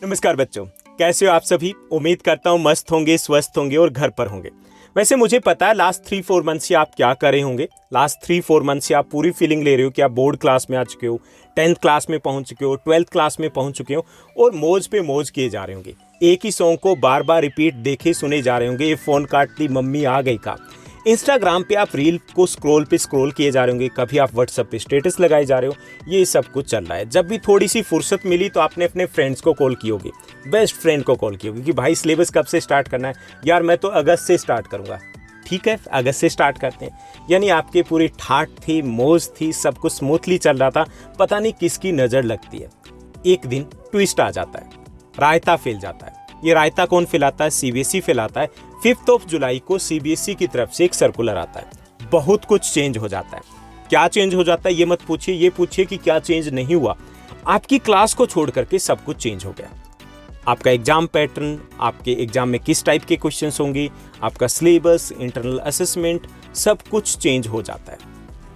नमस्कार बच्चों, कैसे हो आप सभी। उम्मीद करता हूँ मस्त होंगे, स्वस्थ होंगे और घर पर होंगे। वैसे मुझे पता है लास्ट 3-4 मंथ से आप क्या कर रहे होंगे। लास्ट 3-4 मंथ से आप पूरी फीलिंग ले रहे हो कि आप बोर्ड क्लास में आ चुके हो, 10th क्लास में पहुंच चुके हो, 12th क्लास में पहुंच चुके हो और मौज पे मौज किए जा रहे होंगे। एक ही सॉन्ग को बार बार रिपीट देखे सुने जा रहे होंगे। ये फ़ोन काट ली मम्मी आ गई का। इंस्टाग्राम पे आप रील को स्क्रॉल किए जा रहे होंगे, कभी आप व्हाट्सएप पे स्टेटस लगाए जा रहे हो। ये सब कुछ चल रहा है। जब भी थोड़ी सी फुर्सत मिली तो आपने अपने फ्रेंड्स को कॉल की होगी, बेस्ट फ्रेंड को कॉल की होगी कि भाई सिलेबस कब से स्टार्ट करना है। यार मैं तो अगस्त से स्टार्ट करूँगा। ठीक है, अगस्त से स्टार्ट करते हैं। यानी आपकी पूरी ठाठ थी, मौज थी, सब कुछ स्मूथली चल रहा था। पता नहीं किसकी नज़र लगती है, एक दिन ट्विस्ट आ जाता है, रायता फैल जाता है। ये रायता कौन फैलाता है? सीबीएसई फैलाता है। 5 जुलाई को सीबीएसई की तरफ से एक सर्कुलर आता है। बहुत कुछ चेंज हो जाता है। क्या चेंज हो जाता है ये मत पूछिए, ये पूछिए कि क्या चेंज नहीं हुआ। आपकी क्लास को छोड़ करके सब कुछ चेंज हो गया। आपका एग्जाम पैटर्न, आपके एग्जाम में किस टाइप के क्वेश्चंस होंगे, आपका सिलेबस, इंटरनल असेसमेंट, सब कुछ चेंज हो जाता है।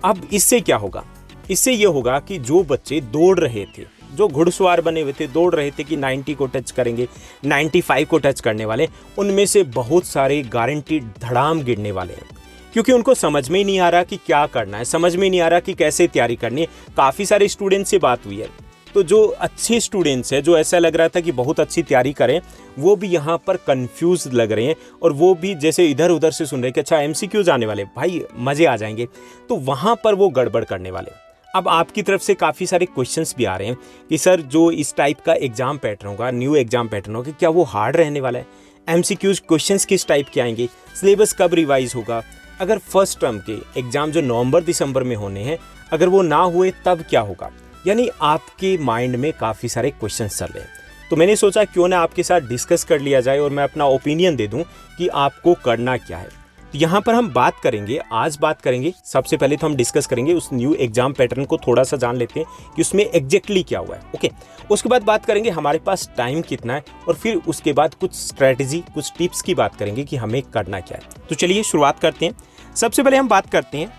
अब इससे क्या होगा? इससे ये होगा कि जो बच्चे दौड़ रहे थे, जो घुड़सवार बने हुए थे, दौड़ रहे थे कि 90 को टच करेंगे, 95 को टच करने वाले, उनमें से बहुत सारे गारंटीड धड़ाम गिरने वाले हैं। क्योंकि उनको समझ में ही नहीं आ रहा कि क्या करना है, समझ में नहीं आ रहा कि कैसे तैयारी करनी है। काफ़ी सारे स्टूडेंट्स से बात हुई है, तो जो अच्छे स्टूडेंट्स हैं, जो ऐसा लग रहा था कि बहुत अच्छी तैयारी करें, वो भी यहाँ पर कंफ्यूज लग रहे हैं। और वो भी जैसे इधर उधर से सुन रहे हैं कि अच्छा एमसीक्यूज आने वाले, भाई मज़े आ जाएंगे, तो वहाँ पर वो गड़बड़ करने वाले। अब आपकी तरफ से काफ़ी सारे क्वेश्चंस भी आ रहे हैं कि सर जो इस टाइप का एग्जाम पैटर्न होगा, न्यू एग्जाम पैटर्न होगा, क्या वो हार्ड रहने वाला है? एमसीक्यूज क्वेश्चंस किस टाइप के आएंगे? सिलेबस कब रिवाइज होगा? अगर फर्स्ट टर्म के एग्जाम जो नवंबर दिसंबर में होने हैं, अगर वो ना हुए तब क्या होगा? यानी आपके माइंड में काफ़ी सारे क्वेश्चंस चल रहे हैं। तो मैंने सोचा क्यों ना आपके साथ डिस्कस कर लिया जाए और मैं अपना ओपिनियन दे दूं कि आपको करना क्या है। तो यहाँ पर हम बात करेंगे, आज बात करेंगे, सबसे पहले तो हम डिस्कस करेंगे उस न्यू एग्जाम पैटर्न को, थोड़ा सा जान लेते हैं कि उसमें एग्जैक्टली क्या हुआ है। ओके, उसके बाद बात करेंगे हमारे पास टाइम कितना है, और फिर उसके बाद कुछ स्ट्रैटेजी, कुछ टिप्स की बात करेंगे कि हमें करना क्या है। तो चलिए शुरुआत करते हैं। सबसे पहले हम बात करते हैं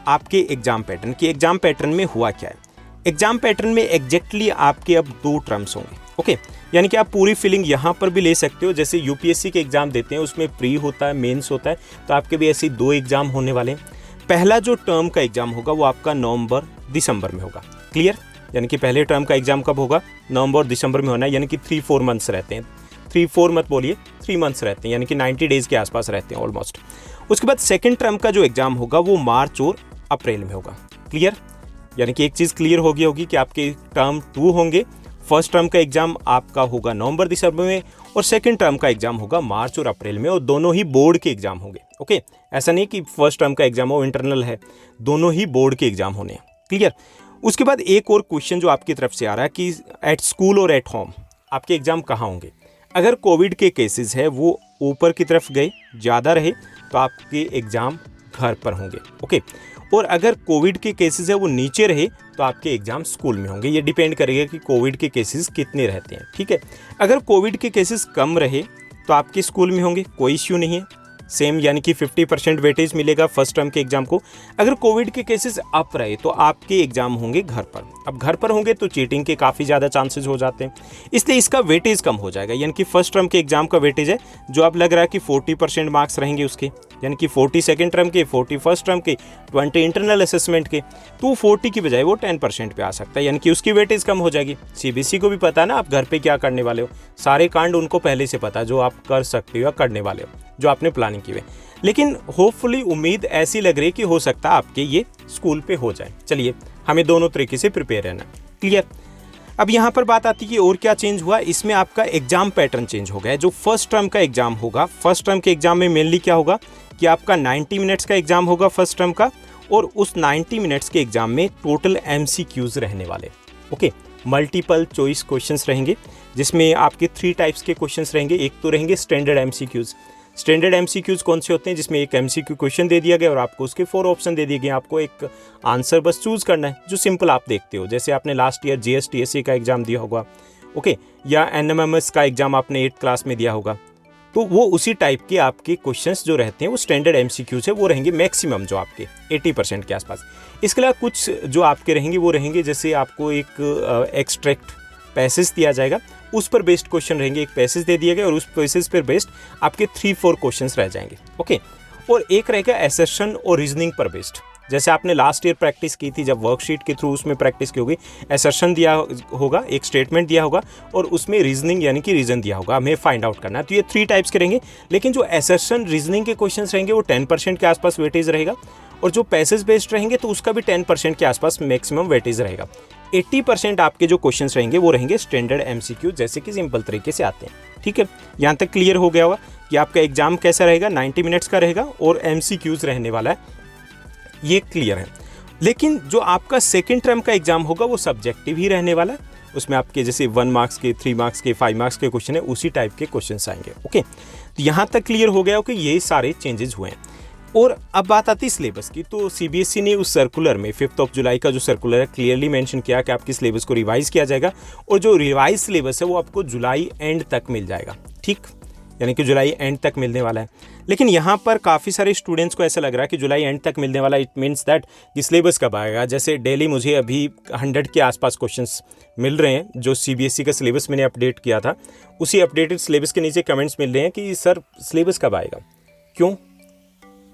आपके एग्जाम पैटर्न की। एग्जाम पैटर्न में हुआ क्या है? एग्जाम पैटर्न में एग्जैक्टली आपके अब 2 टर्म्स होंगे। ओके, यानी कि आप पूरी फीलिंग यहाँ पर भी ले सकते हो। जैसे यूपीएससी के एग्जाम देते हैं, उसमें प्री होता है, मेंस होता है, तो आपके भी ऐसे 2 एग्जाम होने वाले हैं। पहला जो टर्म का एग्जाम होगा वो आपका नवंबर दिसंबर में होगा। क्लियर? यानी कि पहले टर्म का एग्जाम कब होगा? नवंबर दिसंबर में होना है। यानी कि 3-4 मंथ्स रहते हैं। 3-4 मत बोलिए, 3 मंथ्स रहते हैं, यानी कि 90 डेज के आसपास रहते हैं ऑलमोस्ट। उसके बाद सेकेंड टर्म का जो एग्जाम होगा वो मार्च और अप्रैल में होगा। क्लियर? यानी कि एक चीज़ क्लियर हो गई होगी कि आपके टर्म 2 होंगे। फर्स्ट टर्म का एग्जाम आपका होगा नवंबर दिसंबर में, और सेकंड टर्म का एग्जाम होगा मार्च और अप्रैल में, और दोनों ही बोर्ड के एग्जाम होंगे। ओके, ऐसा नहीं कि फर्स्ट टर्म का एग्जाम हो इंटरनल है, दोनों ही बोर्ड के एग्जाम होने हैं। क्लियर? उसके बाद एक और क्वेश्चन जो आपकी तरफ से आ रहा है कि एट स्कूल और एट होम आपके एग्जाम कहाँ होंगे? अगर कोविड के केसेस है वो ऊपर की तरफ गए, ज़्यादा रहे, तो आपके एग्जाम घर पर होंगे। ओके, और अगर कोविड के केसेस है वो नीचे रहे तो आपके एग्जाम स्कूल में होंगे। ये डिपेंड करेगा कि कोविड के केसेस कितने रहते हैं। ठीक है, अगर कोविड के केसेस कम रहे तो आपके स्कूल में होंगे, कोई इश्यू नहीं है। सेम यानी कि 50% वेटेज मिलेगा फर्स्ट टर्म के एग्जाम को। अगर कोविड के केसेस अप रहे तो आपके एग्जाम होंगे घर पर। अब घर पर होंगे तो चीटिंग के काफ़ी ज़्यादा चांसेस हो जाते हैं, इसलिए इसका वेटेज कम हो जाएगा। यानी कि फर्स्ट टर्म के एग्जाम का वेटेज है जो अब लग रहा है कि 40% मार्क्स रहेंगे उसके, यानी कि 40 सेकेंड टर्म के, 40 फर्स्ट टर्म के, 20 इंटरनल असेसमेंट के, तो 40 की बजाय वो 10% पे आ सकता है। यानी कि उसकी वेटेज कम हो जाएगी। सीबीएसई को भी पता है ना आप घर पे क्या करने वाले हो, सारे कांड उनको पहले से पता है जो आप कर सकते हो या करने वाले हो, जो आपने प्लानिंग की हुई। लेकिन होपफुली उम्मीद ऐसी लग रही है कि हो सकता है आपके ये स्कूल पे हो जाए। चलिए, हमें दोनों तरीके से प्रिपेयर रहना। क्लियर? अब यहाँ पर बात आती है कि और क्या चेंज हुआ। इसमें आपका एग्जाम पैटर्न चेंज हो गया है। जो फर्स्ट टर्म का एग्जाम होगा, फर्स्ट टर्म के एग्जाम में मेनली क्या होगा कि आपका 90 मिनट्स का एग्जाम होगा फर्स्ट टर्म का, और उस 90 मिनट्स के एग्जाम में टोटल एमसीक्यूज रहने वाले। ओके, मल्टीपल चॉइस क्वेश्चंस रहेंगे, जिसमें आपके 3 टाइप्स के क्वेश्चंस रहेंगे। एक तो रहेंगे स्टैंडर्ड एमसीक्यूज। स्टैंडर्ड एमसीक्यूज कौन से होते हैं? जिसमें एक एमसीक्यू क्वेश्चन दे दिया गया और आपको उसके 4 ऑप्शन दे दिए गए, आपको एक आंसर बस चूज करना है, जो सिंपल आप देखते हो। जैसे आपने लास्ट ईयर जीएसटीएससी का एग्जाम दिया होगा, ओके, या एनएमएमएस का एग्जाम आपने 8th क्लास में दिया होगा, तो वो उसी टाइप के आपके क्वेश्चंस जो रहते हैं वो स्टैंडर्ड एमसीक्यूज है, वो रहेंगे मैक्सिमम जो आपके 80% के आसपास। इसके अलावा कुछ जो आपके रहेंगे वो रहेंगे, जैसे आपको एक एक्सट्रैक्ट पैसेज दिया जाएगा, उस पर बेस्ड क्वेश्चन रहेंगे। एक पैसेज दे दिया गया और उस पैसेज पर बेस्ड आपके 3-4 क्वेश्चंस रह जाएंगे। ओके, और एक रहेगा एसेशन और रीजनिंग पर बेस्ड। जैसे आपने लास्ट ईयर प्रैक्टिस की थी, जब वर्कशीट के थ्रू उसमें प्रैक्टिस की होगी, एसर्शन दिया होगा, एक स्टेटमेंट दिया होगा और उसमें रीजनिंग यानी कि रीजन दिया होगा, हमें फाइंड आउट करना है। तो ये 3 टाइप्स के रहेंगे, लेकिन जो एसर्शन रीजनिंग के क्वेश्चंस रहेंगे वो 10% के आसपास वेटेज रहेगा, और जो पैसेज बेस्ड रहेंगे तो उसका भी 10% के आसपास मैक्सिमम वेटेज रहेगा। 80% आपके जो क्वेश्चंस रहेंगे वो रहेंगे स्टैंडर्ड MCQ, जैसे कि सिंपल तरीके से आते हैं। ठीक है, यहाँ तक क्लियर हो गया होगा कि आपका एग्जाम कैसा रहेगा, 90 मिनट्स का रहेगा और MCQs रहने वाला है, ये क्लियर है। लेकिन जो आपका सेकेंड टर्म का एग्जाम होगा वो सब्जेक्टिव ही रहने वाला है, उसमें आपके जैसे 1 मार्क्स के, 3 मार्क्स के, 5 मार्क्स के क्वेश्चन है, उसी टाइप के क्वेश्चन आएंगे। ओके, तो यहाँ तक क्लियर हो गया हो कि ये सारे चेंजेस हुए हैं। और अब बात आती है सिलेबस की, तो CBSE ने उस सर्कुलर में 5 जुलाई का जो सर्कुलर है क्लियरली मेंशन किया कि आपकी सिलेबस को रिवाइज किया जाएगा, और जो रिवाइज सिलेबस है वो आपको जुलाई एंड तक मिल जाएगा। ठीक, यानी कि जुलाई एंड तक मिलने वाला है। लेकिन यहाँ पर काफ़ी सारे स्टूडेंट्स को ऐसा लग रहा है कि जुलाई एंड तक मिलने वाला, इट मीन्स दैट कि सिलेबस कब आएगा। जैसे डेली मुझे अभी 100 के आसपास क्वेश्चंस मिल रहे हैं, जो CBSE का सिलेबस मैंने अपडेट किया था, उसी अपडेटेड सिलेबस के नीचे कमेंट्स मिल रहे हैं कि सर सिलेबस कब आएगा। क्यों?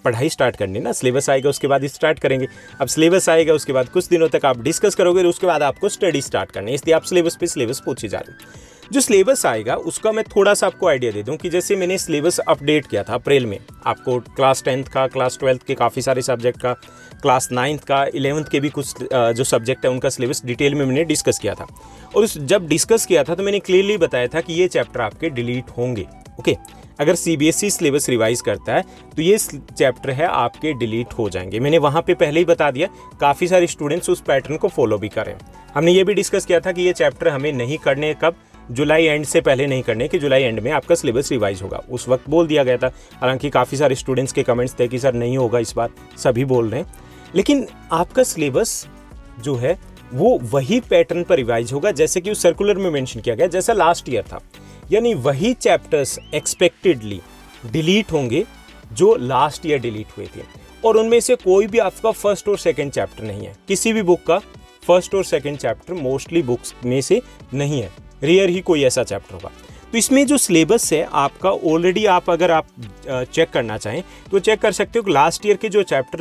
पढ़ाई स्टार्ट करनी ना, सिलेबस आएगा उसके बाद ही स्टार्ट करेंगे। अब सिलेबस आएगा उसके बाद कुछ दिनों तक आप डिस्कस करोगे, उसके बाद आपको स्टडी स्टार्ट करनी है, इसलिए आप सिलेबस पे सिलेबस पूछे जा रहे हैं। जो सिलेबस आएगा उसका मैं थोड़ा सा आपको आइडिया दे दूं कि जैसे मैंने सिलेबस अपडेट किया था अप्रैल में, आपको क्लास 10th का, क्लास 12th के काफ़ी सारे सब्जेक्ट का, क्लास 9th का, 11th के भी कुछ जो सब्जेक्ट है उनका सिलेबस डिटेल में मैंने डिस्कस किया था। और जब डिस्कस किया था तो मैंने क्लियरली बताया था कि ये चैप्टर आपके डिलीट होंगे। ओके, अगर CBSE सिलेबस रिवाइज करता है तो ये चैप्टर है आपके डिलीट हो जाएंगे। मैंने वहाँ पे पहले ही बता दिया, काफ़ी सारे स्टूडेंट्स उस पैटर्न को फॉलो भी करें। हमने ये भी डिस्कस किया था कि ये चैप्टर हमें नहीं करने, कब, जुलाई एंड से पहले नहीं करने, कि जुलाई एंड में आपका सिलेबस रिवाइज होगा, उस वक्त बोल दिया गया था। हालांकि काफ़ी सारे स्टूडेंट्स के कमेंट्स थे कि सर नहीं होगा इस बार, सभी बोल रहे हैं। लेकिन आपका सिलेबस जो है वो वही पैटर्न पर रिवाइज होगा जैसे कि उस सर्कुलर में मेंशन किया गया, जैसा लास्ट ईयर था। यानी वही चैप्टर्स एक्सपेक्टेडली डिलीट होंगे जो लास्ट ईयर डिलीट हुए थे, और उनमें से कोई भी आपका फर्स्ट और सेकंड चैप्टर नहीं है। किसी भी बुक का फर्स्ट और सेकंड चैप्टर मोस्टली बुक्स में से नहीं है, रेयर ही कोई ऐसा चैप्टर होगा। तो इसमें जो सिलेबस है आपका ऑलरेडी, आप अगर आप चेक करना चाहें तो चेक कर सकते हो कि लास्ट ईयर के जो चैप्टर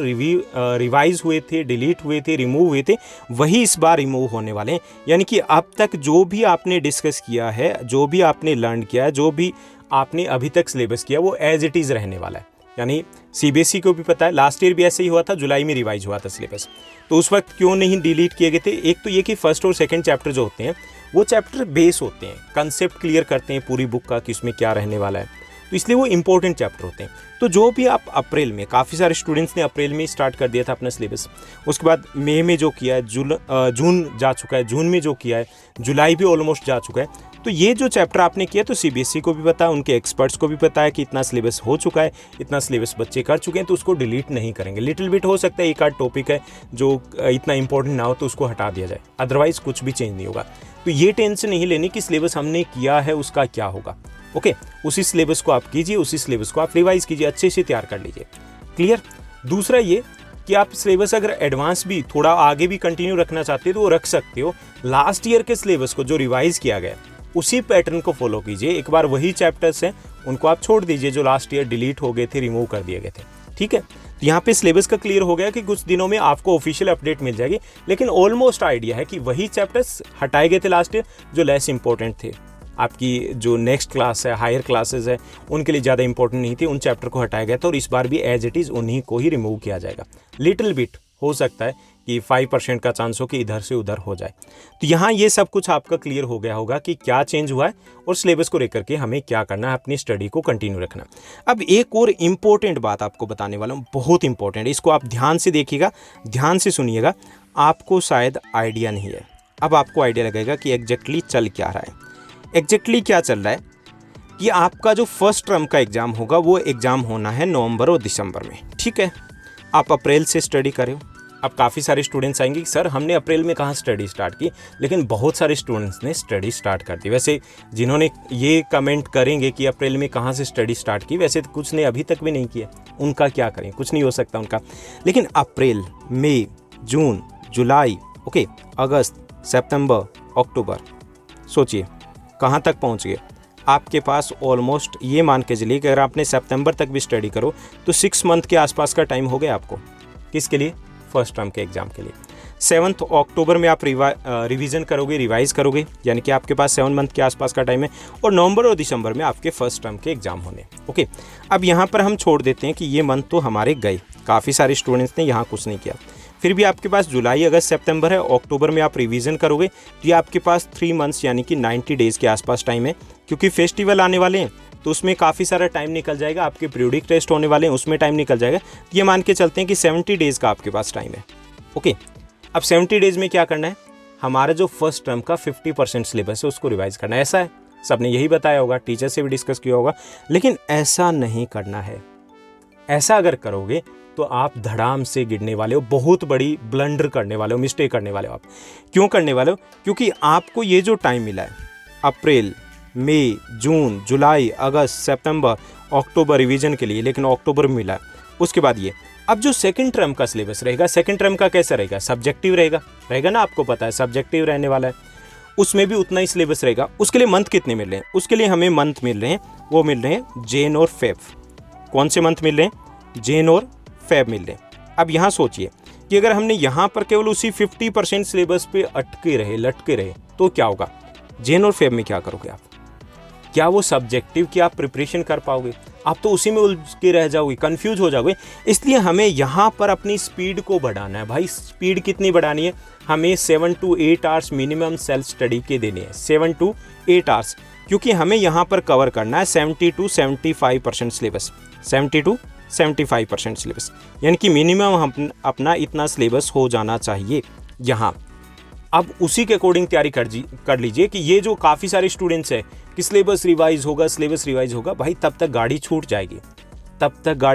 रिवाइज हुए थे, डिलीट हुए थे, रिमूव हुए थे, वही इस बार रिमूव होने वाले हैं। यानी कि अब तक जो भी आपने डिस्कस किया है, जो भी आपने लर्न किया है, जो भी आपने अभी तक सिलेबस किया, वो एज इट इज़ रहने वाला है। यानी CBSE को भी पता है, लास्ट ईयर भी ऐसे ही हुआ था, जुलाई में रिवाइज हुआ था सिलेबस, तो उस वक्त क्यों नहीं डिलीट किए गए थे। एक तो ये कि फर्स्ट और सेकंड चैप्टर जो होते हैं वो चैप्टर बेस होते हैं, कंसेप्ट क्लियर करते हैं पूरी बुक का कि इसमें क्या रहने वाला है, तो इसलिए वो इंपॉर्टेंट चैप्टर होते हैं। तो जो भी आप अप्रैल में, काफ़ी सारे स्टूडेंट्स ने अप्रैल में स्टार्ट कर दिया था अपना सिलेबस, उसके बाद मई में जो किया है, जून जा चुका है, जून में जो किया है, जुलाई भी ऑलमोस्ट जा चुका है। तो ये जो चैप्टर आपने किया तो CBSE को भी पता है, उनके एक्सपर्ट्स को भी पता है कि इतना सिलेबस हो चुका है, इतना सिलेबस बच्चे कर चुके हैं, तो उसको डिलीट नहीं करेंगे। लिटिल बिट हो सकता है एक आध टॉपिक है जो इतना इंपॉर्टेंट ना हो तो उसको हटा दिया जाए, अदरवाइज कुछ भी चेंज नहीं होगा। तो ये टेंशन नहीं लेनी कि सिलेबस हमने किया है उसका क्या होगा। ओके, उसी सिलेबस को आप कीजिए, उसी सिलेबस को आप रिवाइज कीजिए, अच्छे से तैयार कर लीजिए। क्लियर? दूसरा ये कि आप सिलेबस अगर एडवांस भी थोड़ा आगे भी कंटिन्यू रखना चाहते हो तो वो रख सकते हो। लास्ट ईयर के सिलेबस को जो रिवाइज किया गया उसी पैटर्न को फॉलो कीजिए। एक बार वही चैप्टर्स हैं उनको आप छोड़ दीजिए जो लास्ट ईयर डिलीट हो गए थे, रिमूव कर दिए गए थे। ठीक है, तो यहाँ पे सिलेबस का क्लियर हो गया कि कुछ दिनों में आपको ऑफिशियल अपडेट मिल जाएगी, लेकिन ऑलमोस्ट आइडिया है कि वही चैप्टर्स हटाए गए थे लास्ट ईयर जो लेस इंपॉर्टेंट थे। आपकी जो नेक्स्ट क्लास है, हायर क्लासेस है, उनके लिए ज़्यादा इंपॉर्टेंट नहीं थी, उन चैप्टर को हटाया गया था, और इस बार भी एज इट इज़ उन्हीं को ही रिमूव किया जाएगा। लिटिल बिट हो सकता है कि 5% का चांस हो कि इधर से उधर हो जाए। तो यहाँ ये सब कुछ आपका क्लियर हो गया होगा कि क्या चेंज हुआ है और सिलेबस को लेकर के हमें क्या करना है, अपनी स्टडी को कंटिन्यू रखना। अब एक और इम्पोर्टेंट बात आपको बताने वाला हूँ, बहुत इंपॉर्टेंट है, इसको आप ध्यान से देखिएगा, ध्यान से सुनिएगा। आपको शायद आइडिया नहीं है, अब आपको आइडिया लगेगा कि एग्जैक्टली चल क्या रहा है। एग्जैक्टली क्या चल रहा है कि आपका जो फर्स्ट टर्म का एग्ज़ाम होगा वो एग्ज़ाम होना है नवंबर और दिसंबर में। ठीक है, आप अप्रैल से स्टडी करें। अब काफ़ी सारे स्टूडेंट्स आएंगे कि सर हमने अप्रैल में कहाँ स्टडी स्टार्ट की, लेकिन बहुत सारे स्टूडेंट्स ने स्टडी स्टार्ट कर दी। वैसे जिन्होंने ये कमेंट करेंगे कि अप्रैल में कहाँ से स्टडी स्टार्ट की, वैसे तो कुछ ने अभी तक भी नहीं किया, उनका क्या करें, कुछ नहीं हो सकता उनका। लेकिन अप्रैल, मई, जून, जुलाई, ओके, अगस्त, सितंबर, अक्टूबर, सोचिए कहाँ तक पहुँच गए। आपके पास ऑलमोस्ट ये मान के चलिए कि अगर आपने सितंबर तक भी स्टडी करो तो 6 मंथ के आसपास का टाइम हो गया आपको। किसके लिए? फर्स्ट टर्म के एग्ज़ाम के लिए। 7 अक्टूबर में आप रिवीजन करोगे, रिवाइज़ करोगे, यानी कि आपके पास 7 मंथ के आसपास का टाइम है, और नवंबर और दिसंबर में आपके फर्स्ट टर्म के एग्ज़ाम होने। ओके, अब यहाँ पर हम छोड़ देते हैं कि ये मंथ तो हमारे गए, काफ़ी सारे स्टूडेंट्स ने यहाँ कुछ नहीं किया। फिर भी आपके पास जुलाई, अगस्त, सितंबर है। अक्टूबर में आप रिवीजन करोगे तो ये आपके पास 3 मंथ्स यानी कि 90 डेज़ के आसपास टाइम है, क्योंकि फेस्टिवल आने वाले हैं तो उसमें काफ़ी सारा टाइम निकल जाएगा। आपके पीरियोडिक टेस्ट होने वाले हैं, उसमें टाइम निकल जाएगा। तो ये मान के चलते हैं कि 70 डेज़ का आपके पास टाइम है। ओके, अब 70 डेज़ में क्या करना है? हमारा जो फर्स्ट टर्म का 50% सिलेबस है उसको रिवाइज करना है। ऐसा है, सबने यही बताया होगा, टीचर से भी डिस्कस किया होगा, लेकिन ऐसा नहीं करना है। ऐसा अगर करोगे तो आप धड़ाम से गिरने वाले हो, बहुत बड़ी ब्लंडर करने वाले हो, मिस्टेक करने वाले हो आप। क्यों करने वाले हो? क्योंकि आपको ये जो टाइम मिला है, अप्रैल, मई, जून, जुलाई, अगस्त, सितंबर, अक्टूबर रिवीजन के लिए, लेकिन अक्टूबर में मिला है। उसके बाद ये अब जो सेकंड टर्म का सिलेबस रहेगा, सेकंड टर्म का कैसा रहेगा? सब्जेक्टिव रहेगा ना, आपको पता है सब्जेक्टिव रहने वाला है, उसमें भी उतना ही सिलेबस रहेगा। उसके लिए मंथ कितने मिल रहे हैं? उसके लिए हमें मंथ मिल रहे हैं, वो मिल रहे हैं जैन और फेब। कौन से मंथ मिल रहे हैं? जैन और फेब मिल रहे हैं। अब यहाँ सोचिए कि अगर हमने यहाँ पर केवल उसी 50% सिलेबस पे लटके रहे तो क्या होगा? जैन और फेब में क्या करोगे आप? क्या वो सब्जेक्टिव की आप प्रिपरेशन कर पाओगे? आप तो उसी में उलझ के रह जाओगे, कंफ्यूज हो जाओगे। इसलिए हमें यहाँ पर अपनी स्पीड को बढ़ाना है। भाई स्पीड कितनी बढ़ानी है? हमें 7 to 8 hours minimum self study के देने हैं, 7 to 8 आवर्स, क्योंकि हमें यहाँ पर कवर करना है 70 to 75% सिलेबस, 70 to 75% सिलेबस, यानी कि मिनिमम हम अपना इतना सिलेबस हो जाना चाहिए यहाँ। अब उसी के अकॉर्डिंग तैयारी कर लीजिए कि ये जो काफ़ी सारे स्टूडेंट्स हैं कि सिलेबस रिवाइज होगा, भाई तब तक गाड़ी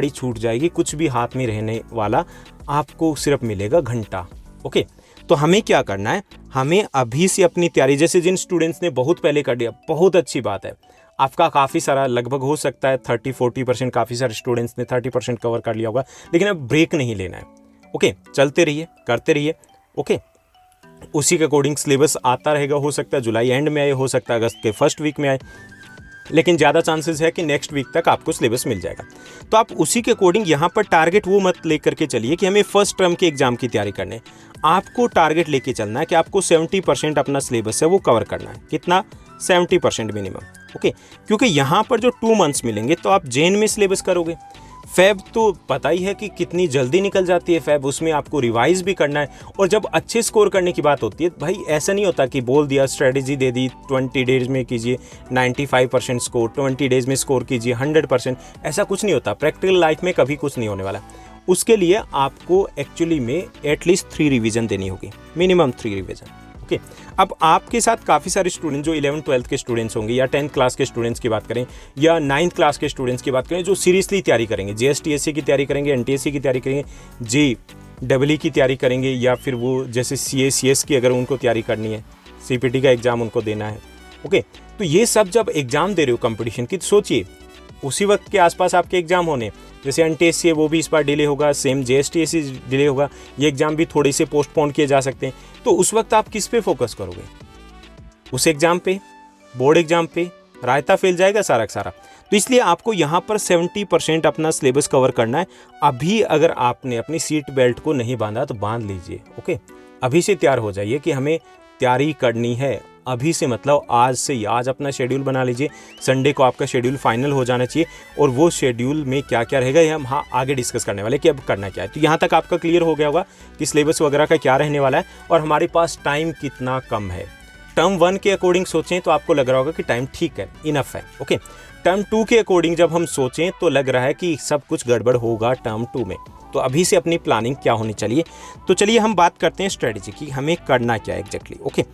छूट जाएगी, कुछ भी हाथ में रहने वाला आपको सिर्फ मिलेगा घंटा। ओके, तो हमें क्या करना है? हमें अभी से अपनी तैयारी, जैसे जिन स्टूडेंट्स ने बहुत पहले कर लिया, बहुत अच्छी बात है, आपका काफ़ी सारा, लगभग हो सकता है 30-40%, काफ़ी सारे स्टूडेंट्स ने 30% कवर कर लिया होगा, लेकिन अब ब्रेक नहीं लेना है। ओके, चलते रहिए, करते रहिए। ओके, उसी के अकॉर्डिंग सिलेबस आता रहेगा। हो सकता है जुलाई एंड में आए, हो सकता है अगस्त के फर्स्ट वीक में आए, लेकिन ज़्यादा चांसेस है कि नेक्स्ट वीक तक आपको सिलेबस मिल जाएगा। तो आप उसी के अकॉर्डिंग यहाँ पर टारगेट वो मत लेकर के चलिए कि हमें फर्स्ट टर्म के एग्जाम की तैयारी करनी है। आपको टारगेट लेके चलना है कि आपको 70% अपना सिलेबस है वो कवर करना है। कितना? 70% मिनिमम। ओके, क्योंकि यहाँ पर जो 2 मंथ्स मिलेंगे तो आप जैन में सिलेबस करोगे। फैब तो पता ही है कि कितनी जल्दी निकल जाती है फैब, उसमें आपको रिवाइज भी करना है। और जब अच्छे स्कोर करने की बात होती है, भाई ऐसा नहीं होता कि बोल दिया, स्ट्रेटजी दे दी, 20 डेज में कीजिए 95% स्कोर, 20 डेज में स्कोर कीजिए 100%, ऐसा कुछ नहीं होता। प्रैक्टिकल लाइफ में कभी कुछ नहीं होने वाला। उसके लिए आपको एक्चुअली में एटलीस्ट 3 रिवीजन देनी होगी, मिनिमम 3 रिवीजन। ओके, अब आपके साथ काफ़ी सारे स्टूडेंट जो 11th-12th के स्टूडेंट्स होंगे, या 10th क्लास के स्टूडेंट्स की बात करें, या 9th क्लास के स्टूडेंट्स की बात करें, जो सीरियसली तैयारी करेंगे, JSTSC की तैयारी करेंगे, NTSC की तैयारी करेंगे, JEE की तैयारी करेंगे, या फिर वो जैसे CA/CS की अगर उनको तैयारी करनी है, CPT का एग्ज़ाम उनको देना है। ओके, तो ये सब जब एग्ज़ाम दे रहे हो कंपटीशन की, तो सोचिए उसी वक्त के आसपास आपके एग्ज़ाम होने, जैसे NTSC है वो भी इस बार डिले होगा, सेम JSTSC डिले होगा, ये एग्ज़ाम भी थोड़े से पोस्टपोन किए जा सकते हैं। तो उस वक्त आप किस पे फोकस करोगे? उस एग्ज़ाम पे, बोर्ड एग्ज़ाम पे, रायता फैल जाएगा सारा का सारा। तो इसलिए आपको यहाँ पर 70% अपना सिलेबस कवर करना है। अभी अगर आपने अपनी सीट बेल्ट को नहीं बांधा तो बांध लीजिए। ओके, अभी से तैयार हो जाइए कि हमें तैयारी करनी है अभी से, मतलब आज से ही। आज अपना शेड्यूल बना लीजिए, संडे को आपका शेड्यूल फाइनल हो जाना चाहिए, और वो शेड्यूल में क्या क्या रहेगा ये हम आगे डिस्कस करने वाले कि अब करना क्या है। तो यहाँ तक आपका क्लियर हो गया होगा कि सिलेबस वगैरह का क्या रहने वाला है और हमारे पास टाइम कितना कम है। टर्म 1 के अकॉर्डिंग सोचें तो आपको लग रहा होगा कि टाइम ठीक है, इनफ है। ओके, टर्म 2 के अकॉर्डिंग जब हम सोचें तो लग रहा है कि सब कुछ गड़बड़ होगा टर्म 2 में। तो अभी से अपनी प्लानिंग क्या होनी चाहिए। तो चलिए हम बात करते हैं स्ट्रेटजी की, हमें करना क्या है एग्जैक्टली। ओके,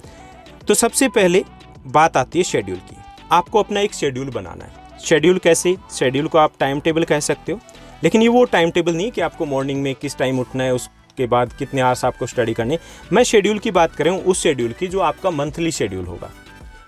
तो सबसे पहले बात आती है शेड्यूल की। आपको अपना एक शेड्यूल बनाना है। शेड्यूल कैसे? शेड्यूल को आप टाइम टेबल कह सकते हो, लेकिन ये वो टाइम टेबल नहीं कि आपको मॉर्निंग में किस टाइम उठना है, उसके बाद कितने आवर्स आपको स्टडी करने। मैं शेड्यूल की बात कर रहा हूँ, उस शेड्यूल की जो आपका मंथली शेड्यूल होगा।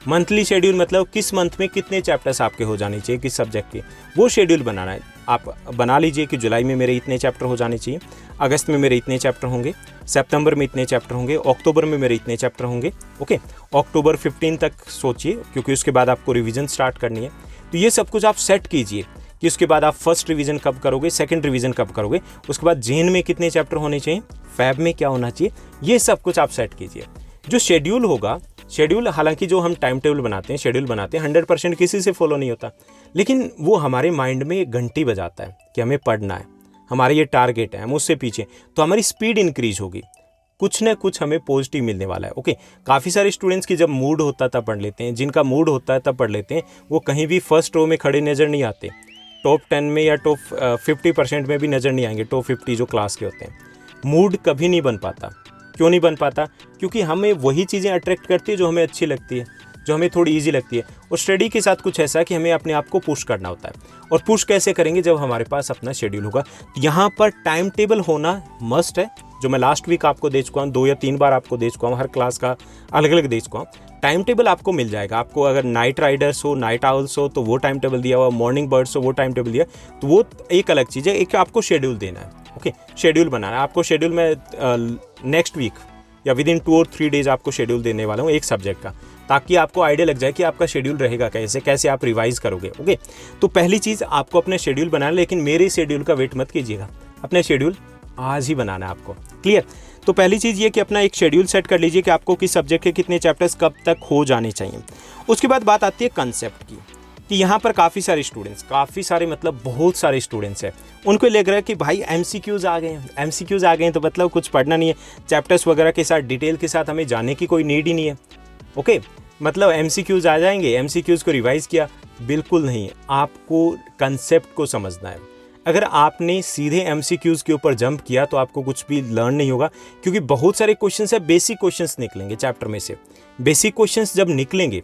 मंथली शेड्यूल मतलब किस मंथ में कितने चैप्टर्स आपके हो जाने चाहिए, किस सब्जेक्ट के, वो शेड्यूल बनाना है। आप बना लीजिए कि जुलाई में मेरे इतने चैप्टर हो जाने चाहिए। अगस्त में मेरे इतने चैप्टर होंगे, सितंबर में इतने चैप्टर होंगे, अक्टूबर में मेरे इतने चैप्टर होंगे। ओके, अक्टूबर 15 तक सोचिए, क्योंकि उसके बाद आपको रिवीजन स्टार्ट करनी है। तो ये सब कुछ आप सेट कीजिए कि उसके बाद आप फर्स्ट रिवीजन कब करोगे, सेकंड रिवीजन कब करोगे, उसके बाद जैन में कितने चैप्टर होने चाहिए, फैब में क्या होना चाहिए, ये सब कुछ आप सेट कीजिए। जो शेड्यूल होगा, शेड्यूल हालांकि जो हम टाइम टेबल बनाते हैं, शेड्यूल बनाते हैं, 100% किसी से फॉलो नहीं होता, लेकिन वो हमारे माइंड में एक घंटी बजाता है कि हमें पढ़ना है, हमारा ये टारगेट है, हम उससे पीछे, तो हमारी स्पीड इंक्रीज होगी, कुछ ना कुछ हमें पॉजिटिव मिलने वाला है। ओके, काफ़ी सारे स्टूडेंट्स की जब मूड होता है तब पढ़ लेते हैं, जिनका मूड होता है तब पढ़ लेते हैं, वो कहीं भी फर्स्ट रो में खड़े नज़र नहीं आते, टॉप 10 में या टॉप 50% में भी नज़र नहीं आएंगे, टॉप 50 जो क्लास के होते हैं। मूड कभी नहीं बन पाता। क्यों नहीं बन पाता? क्योंकि हमें वही चीज़ें अट्रैक्ट करती है जो हमें अच्छी लगती है, जो हमें थोड़ी इजी लगती है। और स्टडी के साथ कुछ ऐसा है कि हमें अपने आप को पुश करना होता है, और पुश कैसे करेंगे, जब हमारे पास अपना शेड्यूल होगा। यहाँ पर टाइम टेबल होना मस्ट है, जो मैं लास्ट वीक आपको दे चुका हूँ, 2 या 3 बार आपको दे चुका हूँ, हर क्लास का अलग अलग दे चुका हूँ। टाइम टेबल आपको मिल जाएगा। आपको अगर नाइट राइडर्स हो, नाइट आउल्स हो, तो वो टाइम टेबल दिया हुआ, मॉर्निंग बर्ड्स हो वो टाइम टेबल दिया, तो वो एक अलग चीज़ है। एक आपको शेड्यूल देना है। ओके, शेड्यूल बनाना है आपको। शेड्यूल में नेक्स्ट वीक या विद इन 2 और 3 डेज आपको शेड्यूल देने वाला हूँ एक सब्जेक्ट का, ताकि आपको आइडिया लग जाए कि आपका शेड्यूल रहेगा कैसे, कैसे आप रिवाइज करोगे। ओके, तो पहली चीज़ आपको अपने शेड्यूल बनाना, लेकिन मेरे शेड्यूल का वेट मत कीजिएगा, अपने शेड्यूल आज ही बनाना है आपको। क्लियर? तो पहली चीज़ ये कि अपना एक शेड्यूल सेट कर लीजिए कि आपको किस सब्जेक्ट के कितने चैप्टर्स कब तक हो जाने चाहिए। उसके बाद बात आती है कंसेप्ट की, कि यहाँ पर काफ़ी सारे स्टूडेंट्स, काफ़ी सारे मतलब बहुत सारे स्टूडेंट्स हैं, उनको लग रहा है कि भाई एमसीक्यूज़ आ गए हैं, एमसीक्यूज़ आ गए हैं तो मतलब कुछ पढ़ना नहीं है, चैप्टर्स वगैरह के साथ डिटेल के साथ हमें जाने की कोई नीड ही नहीं है। ओके, मतलब एमसीक्यूज़ आ जाएंगे, एमसीक्यूज़ को रिवाइज़ किया, बिल्कुल नहीं। आपको कंसेप्ट को समझना है। अगर आपने सीधे एमसीक्यूज़ के ऊपर जंप किया तो आपको कुछ भी लर्न नहीं होगा, क्योंकि बहुत सारे क्वेश्चंस है, बेसिक क्वेश्चंस निकलेंगे चैप्टर में से। बेसिक क्वेश्चंस जब निकलेंगे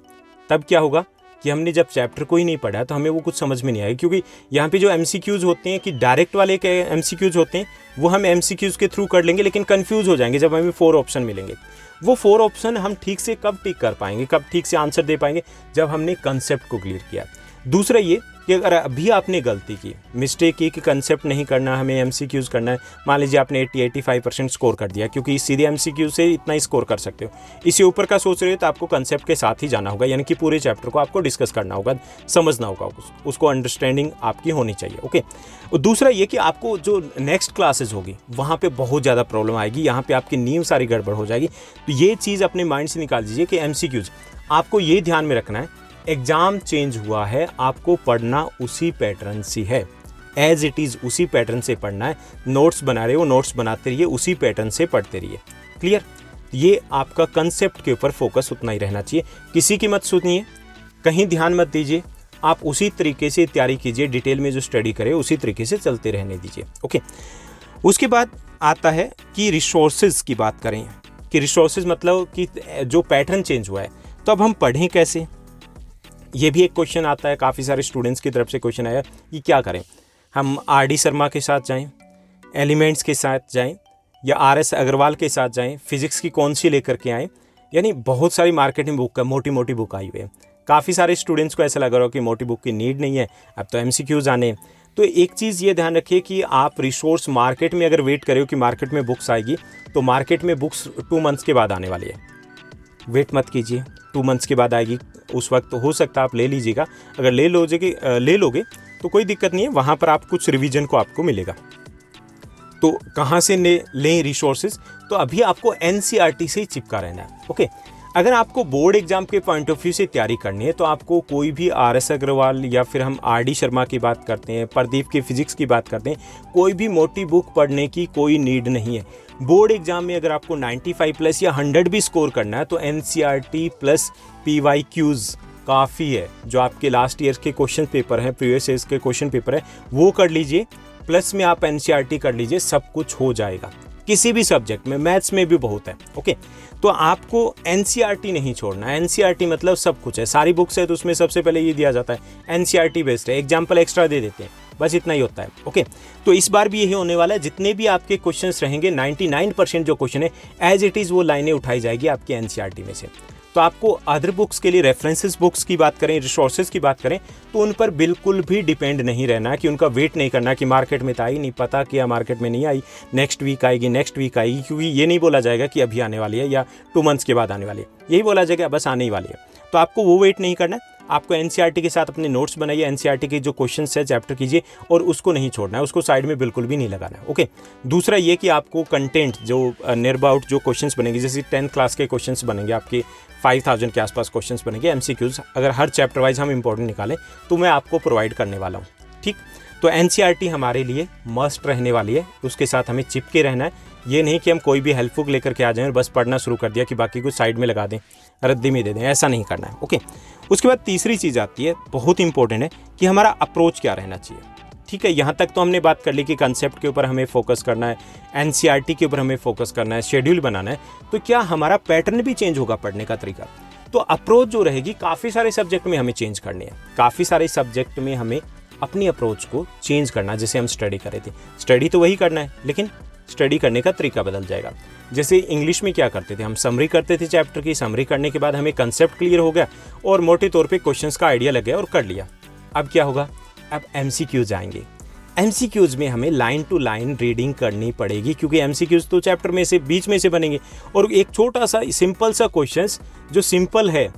तब क्या होगा कि हमने जब चैप्टर को ही नहीं पढ़ा तो हमें वो कुछ समझ में नहीं आएगा। क्योंकि यहाँ पे जो एमसीक्यूज़ होते हैं कि डायरेक्ट वाले के एमसीक्यूज़ होते हैं, वो हम एमसीक्यूज़ के थ्रू कर लेंगे, लेकिन कंफ्यूज हो जाएंगे जब हमें 4 ऑप्शन मिलेंगे। वो 4 ऑप्शन हम ठीक से कब टिक कर पाएंगे, कब ठीक से आंसर दे पाएंगे, जब हमने कंसेप्ट को क्लियर किया। दूसरा ये कि अगर अभी आपने गलती की, मिस्टेक की कि कंसेप्ट नहीं करना, हमें एमसीक्यूज़ करना है, मान लीजिए आपने 80-85% स्कोर कर दिया, क्योंकि सीधे एमसीक्यू से इतना ही स्कोर कर सकते हो, इसी ऊपर का सोच रहे हो, तो आपको कंसेप्ट के साथ ही जाना होगा, यानी कि पूरे चैप्टर को आपको डिस्कस करना होगा, समझना होगा, उसको अंडरस्टैंडिंग आपकी होनी चाहिए। ओके, और दूसरा ये कि आपको जो नेक्स्ट क्लासेज होगी वहाँ पे बहुत ज़्यादा प्रॉब्लम आएगी, यहाँ पे आपकी नींव सारी गड़बड़ हो जाएगी। तो ये चीज़ अपने माइंड से निकाल दीजिए कि एमसीक्यूज़ आपको ये ध्यान में रखना है, एग्ज़ाम चेंज हुआ है, आपको पढ़ना उसी पैटर्न से है, एज इट इज़ उसी पैटर्न से पढ़ना है। नोट्स बना रहे हो, नोट्स बनाते रहिए, उसी पैटर्न से पढ़ते रहिए। क्लियर? ये आपका कंसेप्ट के ऊपर फोकस उतना ही रहना चाहिए, किसी की मत सुनिए, कहीं ध्यान मत दीजिए, आप उसी तरीके से तैयारी कीजिए, डिटेल में जो स्टडी करे उसी तरीके से चलते रहने दीजिए। ओके, उसके बाद आता है कि रिसोर्सेज की बात करें, कि रिसोर्सेज मतलब कि जो पैटर्न चेंज हुआ है तो अब हम पढ़ें कैसे। ये भी एक क्वेश्चन आता है, काफ़ी सारे स्टूडेंट्स की तरफ से क्वेश्चन आया कि क्या करें, हम आर.डी. शर्मा के साथ जाएं, एलिमेंट्स के साथ जाएं, या आर.एस. अग्रवाल के साथ जाएं, फिजिक्स की कौन सी लेकर के आएँ। यानी बहुत सारी मार्केटिंग बुक, मोटी मोटी बुक आई हुई है। काफ़ी सारे स्टूडेंट्स को ऐसा लग रहा हो कि मोटी बुक की नीड नहीं है, अब तो एमसीक्यूज़ आने। तो एक चीज़ ये ध्यान रखिए कि आप रिसोर्स मार्केट में अगर वेट करें कि मार्केट में बुक्स आएगी, तो मार्केट में बुक्स 2 मंथ्स के बाद आने वाली है। वेट मत कीजिए, 2 मंथ्स के बाद आएगी, उस वक्त तो हो सकता है आप ले लीजिएगा। अगर ले लोगे तो कोई दिक्कत नहीं है, वहाँ पर आप कुछ रिवीजन को आपको मिलेगा। तो कहाँ से लें रिसोर्सेज, तो अभी आपको एनसीईआरटी से ही चिपका रहना है। ओके, अगर आपको बोर्ड एग्जाम के पॉइंट ऑफ व्यू से तैयारी करनी है तो आपको कोई भी आर.एस. अग्रवाल या फिर हम आर.डी. शर्मा की बात करते हैं, प्रदीप की फिजिक्स की बात करते हैं, कोई भी मोटी बुक पढ़ने की कोई नीड नहीं है। बोर्ड एग्जाम में अगर आपको 95+ या 100 भी स्कोर करना है तो एनसीईआरटी प्लस PYQs काफ़ी है। जो आपके लास्ट ईयर के क्वेश्चन पेपर हैं, प्रीवियस ईयर के क्वेश्चन पेपर है, वो कर लीजिए, प्लस में आप एनसीईआरटी कर लीजिए, सब कुछ हो जाएगा। किसी भी सब्जेक्ट में, मैथ्स में भी बहुत है। ओके, तो आपको एनसीईआरटी नहीं छोड़ना। एनसीईआरटी मतलब सब कुछ है, सारी बुक्स है, तो उसमें सबसे पहले ये दिया जाता है एनसीईआरटी बेस्ड है, एग्जाम्पल एक्स्ट्रा दे देते हैं, बस इतना ही होता है। ओके, तो इस बार भी यही होने वाला है, जितने भी आपके क्वेश्चंस रहेंगे 99% जो क्वेश्चन है एज इट इज़ वो लाइनें उठाई जाएगी आपके एनसीईआरटी में से। तो आपको अदर बुक्स के लिए रेफरेंसेस बुक्स की बात करें, रिसोर्सेज की बात करें, तो उन पर बिल्कुल भी डिपेंड नहीं रहना कि उनका वेट नहीं करना कि मार्केट में तो आई नहीं, पता किया मार्केट में नहीं आई, नेक्स्ट वीक आएगी, नेक्स्ट वीक आएगी, क्योंकि ये नहीं बोला जाएगा कि अभी आने वाली है या 2 मंथ्स के बाद आने वाली है, यही बोला जाएगा बस आने ही वाली है। तो आपको वो वेट नहीं करना है। आपको एनसीईआरटी के साथ अपने नोट्स बनाइए, एनसीईआरटी के जो क्वेश्चंस है चैप्टर कीजिए और उसको नहीं छोड़ना है, उसको साइड में बिल्कुल भी नहीं लगाना है। ओके, दूसरा ये कि आपको कंटेंट जो नियर अबाउट जो क्वेश्चंस बनेंगे, जैसे 10th क्लास के क्वेश्चंस बनेंगे आपके 5000 के आसपास क्वेश्चंस बनेंगे एमसीक्यूज, अगर हर चैप्टर वाइज हम इंपॉर्टेंट निकालें तो मैं आपको प्रोवाइड करने वाला हूँ। ठीक, तो एनसीईआरटी हमारे लिए मस्ट रहने वाली है, उसके साथ हमें चिपके रहना है। ये नहीं कि हम कोई भी हेल्प बुक लेकर के आ जाएं और बस पढ़ना शुरू कर दिया कि बाकी कुछ साइड में लगा दें, रद्दी में दे दें, ऐसा नहीं करना है। ओके, उसके बाद तीसरी चीज़ आती है, बहुत इंपॉर्टेंट है कि हमारा अप्रोच क्या रहना चाहिए। ठीक है, यहाँ तक तो हमने बात कर ली कि कंसेप्ट के ऊपर हमें फोकस करना है, एनसीईआरटी के ऊपर हमें फोकस करना है, शेड्यूल बनाना है, तो क्या हमारा पैटर्न भी चेंज होगा पढ़ने का तरीका? तो अप्रोच जो रहेगी, काफ़ी सारे सब्जेक्ट में हमें चेंज करनी है, काफ़ी सारे सब्जेक्ट में हमें अपनी अप्रोच को चेंज करना, जैसे हम स्टडी कर रहे थे, स्टडी तो वही करना है लेकिन स्टडी करने का तरीका बदल जाएगा। जैसे इंग्लिश में क्या करते थे, हम समरी करते थे चैप्टर की, समरी करने के बाद हमें कंसेप्ट क्लियर हो गया और मोटे तौर पे क्वेश्चंस का आइडिया लग गया और कर लिया। अब क्या होगा, अब एमसीक्यूज आएंगे। एमसीक्यूज में हमें लाइन टू लाइन रीडिंग करनी पड़ेगी, क्योंकि एमसीक्यूज तो चैप्टर में से बीच में से बनेंगे और एक छोटा सा सिंपल सा क्वेश्चन जो सिंपल है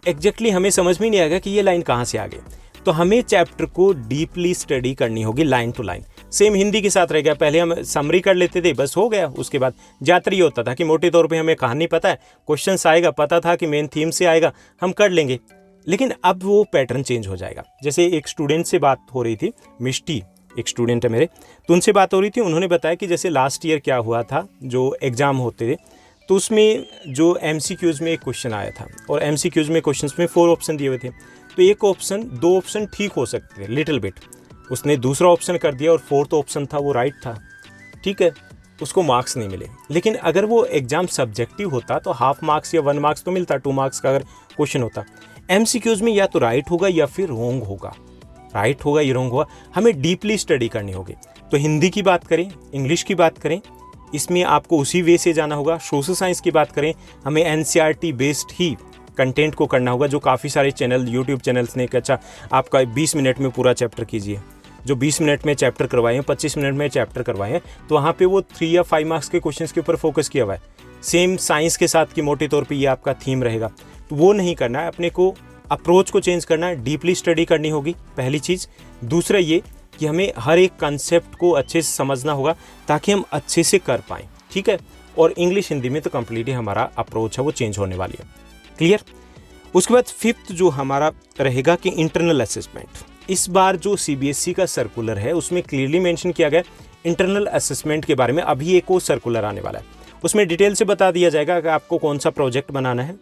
एग्जैक्टली हमें समझ में नहीं आएगा कि ये लाइन कहाँ से आ गई। तो हमें चैप्टर को डीपली स्टडी करनी होगी line to line. Same Hindi के साथ रह गया, पहले हम समरी कर लेते थे बस हो गया, उसके बाद ज़्यादातर ये होता था कि मोटे तौर पे हमें कहानी पता है, क्वेश्चंस आएगा, पता था कि मेन थीम से आएगा, हम कर लेंगे। लेकिन अब वो पैटर्न चेंज हो जाएगा। जैसे एक स्टूडेंट से बात हो रही थी, मिष्टी एक स्टूडेंट है मेरे, तो उनसे बात हो रही थी, उन्होंने बताया कि जैसे लास्ट ईयर क्या हुआ था, जो एग्ज़ाम होते थे तो उसमें जो एमसीक्यूज़ में एक क्वेश्चन आया था और एमसीक्यूज़ में क्वेश्चंस में 4 ऑप्शन दिए हुए थे, तो एक ऑप्शन 2 ऑप्शन ठीक हो सकते थे लिटिल बिट, उसने दूसरा ऑप्शन कर दिया और 4th ऑप्शन था वो राइट था। ठीक है, उसको मार्क्स नहीं मिले। लेकिन अगर वो एग्ज़ाम सब्जेक्टिव होता तो हाफ मार्क्स या 1 मार्क्स तो मिलता, 2 मार्क्स का अगर क्वेश्चन होता। एमसीक्यूज़ में या तो राइट होगा या फिर रॉन्ग होगा, राइट होगा या रॉन्ग होगा, हमें डीपली स्टडी करनी होगी। तो हिंदी की बात करें, इंग्लिश की बात करें, इसमें आपको उसी वे से जाना होगा। सोशल साइंस की बात करें, हमें एनसीईआरटी बेस्ड ही कंटेंट को करना होगा, जो काफ़ी सारे चैनल यूट्यूब चैनल्स ने, अच्छा आपका 20 मिनट में पूरा चैप्टर कीजिए, जो 20 मिनट में चैप्टर करवाए हैं, 25 मिनट में चैप्टर करवाए हैं, तो वहाँ पे वो 3 या 5 मार्क्स के क्वेश्चंस के ऊपर फोकस किया हुआ है। सेम साइंस के साथ कि मोटे तौर पे ये आपका थीम रहेगा, तो वो नहीं करना है। अपने को अप्रोच को चेंज करना है, डीपली स्टडी करनी होगी, पहली चीज़। दूसरा ये कि हमें हर एक कंसेप्ट को अच्छे से समझना होगा ताकि हम अच्छे से कर पाएँ। ठीक है, और इंग्लिश हिंदी में तो कम्प्लीटली हमारा अप्रोच है वो चेंज होने वाली है। क्लियर? उसके बाद 5th जो हमारा रहेगा कि इंटरनल असेसमेंट। इस बार जो सीबीएसई का सर्कुलर है उसमें क्लियरली मेंशन किया गया इंटरनल असेसमेंट के बारे में। अभी एक और सर्कुलर आने वाला है, उसमें डिटेल से बता दिया जाएगा कि आपको कौन सा प्रोजेक्ट बनाना है,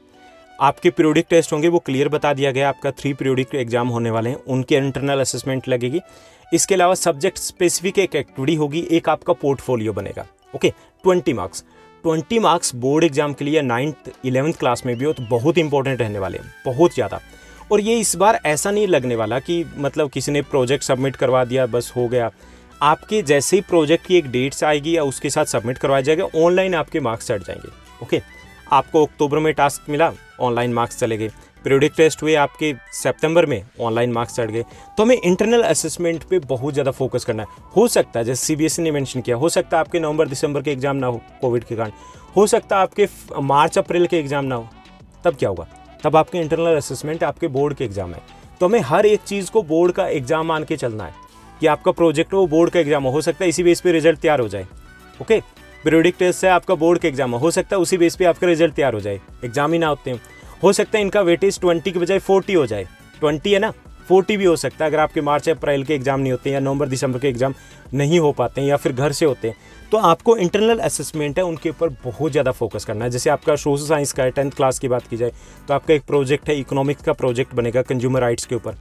आपके पीरियोडिक टेस्ट होंगे वो क्लियर बता दिया गया, आपका 3 पीरियोडिक एग्जाम होने वाले हैं, उनके इंटरनल असेसमेंट लगेगी। इसके अलावा सब्जेक्ट स्पेसिफिक एक एक्टिविटी होगी, एक आपका पोर्टफोलियो बनेगा। ओके, 20 मार्क्स बोर्ड एग्जाम के लिए 9th 11th क्लास में भी हो तो बहुत इंपॉर्टेंट रहने वाले हैं, बहुत ज़्यादा। और ये इस बार ऐसा नहीं लगने वाला कि मतलब किसी ने प्रोजेक्ट सबमिट करवा दिया बस हो गया। आपके जैसे ही प्रोजेक्ट की एक डेट्स आएगी या उसके साथ सबमिट करवाया जाएगा, ऑनलाइन आपके मार्क्स चढ़ जाएंगे। ओके, आपको अक्टूबर में टास्क मिला, ऑनलाइन मार्क्स चले गए, पीरियोडिक टेस्ट हुए आपके सितंबर में, ऑनलाइन मार्क्स चढ़ गए। तो हमें इंटरनल असेसमेंट पे बहुत ज़्यादा फोकस करना है। हो सकता है जैसे सीबीएसई ने मेंशन किया, हो सकता है आपके नवंबर दिसंबर के एग्जाम ना हो कोविड के कारण, हो सकता है आपके मार्च अप्रैल के एग्जाम ना हो, तब क्या होगा? तब आपके इंटरनल असेसमेंट आपके बोर्ड के एग्जाम है। तो हमें हर एक चीज़ को बोर्ड का एग्जाम मान के चलना है कि आपका प्रोजेक्ट हो बोर्ड का एग्जाम हो सकता है इसी बेस पे रिजल्ट तैयार हो जाए। ओके, पीरियोडिक टेस्ट है आपका बोर्ड का एग्जाम हो सकता है उसी बेस पे आपका रिजल्ट तैयार हो जाए, एग्जाम ही ना होते हैं। हो सकता है इनका वेटेज 20 के बजाय 40 हो जाए, 20 है ना, 40 भी हो सकता है अगर आपके मार्च अप्रैल के एग्जाम नहीं होते या नवंबर दिसंबर के एग्जाम नहीं हो पाते हैं या फिर घर से होते हैं। तो आपको इंटरनल असेसमेंट है उनके ऊपर बहुत ज़्यादा फोकस करना है। जैसे आपका सोशल साइंस का है, 10th क्लास की बात की जाए तो आपका एक प्रोजेक्ट है, इकोनॉमिक्स का प्रोजेक्ट बनेगा कंज्यूमर राइट्स के ऊपर।